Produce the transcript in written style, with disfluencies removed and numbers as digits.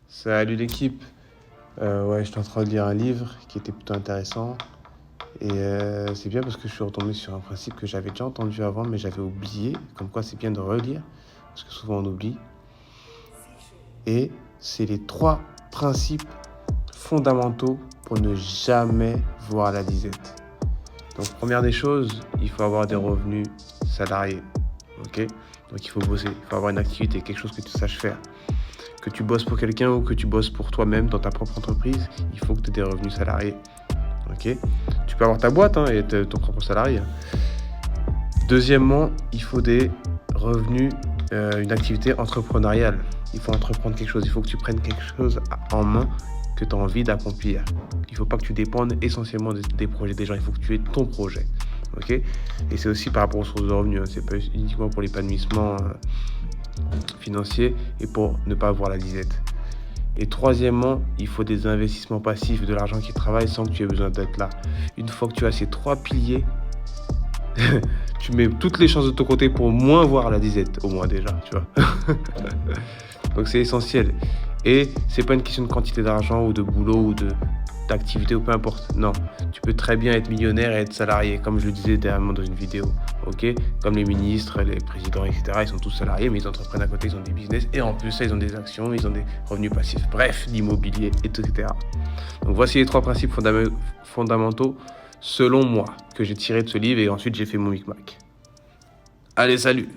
Salut l'équipe. J'étais en train de lire un livre qui était plutôt intéressant. Et c'est bien parce que je suis retombé sur un principe que j'avais déjà entendu avant, mais j'avais oublié. Comme quoi, c'est bien de relire, parce que souvent on oublie. Et c'est les 3 principes fondamentaux pour ne jamais voir la disette. Donc, première des choses, il faut avoir des revenus salariés. Ok. Donc, il faut bosser, il faut avoir une activité, quelque chose que tu saches faire. Que tu bosses pour quelqu'un ou que tu bosses pour toi-même dans ta propre entreprise, il faut que tu aies des revenus salariés. Ok. Tu peux avoir ta boîte et ton propre salarié. Deuxièmement, il faut des revenus, une activité entrepreneuriale. Il faut entreprendre quelque chose, il faut que tu prennes quelque chose en main que tu as envie d'accomplir. Il ne faut pas que tu dépendes essentiellement des projets des gens, il faut que tu aies ton projet. Ok. Et c'est aussi par rapport aux sources de revenus, c'est pas uniquement pour l'épanouissement financier et pour ne pas avoir la disette. Et troisièmement, il faut des investissements passifs, de l'argent qui travaille sans que tu aies besoin d'être là. Une fois que tu as ces 3 piliers, tu mets toutes les chances de ton côté pour moins voir la disette, au moins déjà, tu vois. Donc c'est essentiel. Et c'est pas une question de quantité d'argent ou de boulot ou d'activité ou peu importe. Non, tu peux très bien être millionnaire et être salarié, comme je le disais dernièrement dans une vidéo. Ok, comme les ministres, les présidents, etc. Ils sont tous salariés, mais ils entreprennent à côté, ils ont des business et en plus ça, ils ont des actions, ils ont des revenus passifs. Bref, l'immobilier, etc. Donc voici les 3 principes fondamentaux selon moi que j'ai tiré de ce livre et ensuite j'ai fait mon micmac. Allez, salut!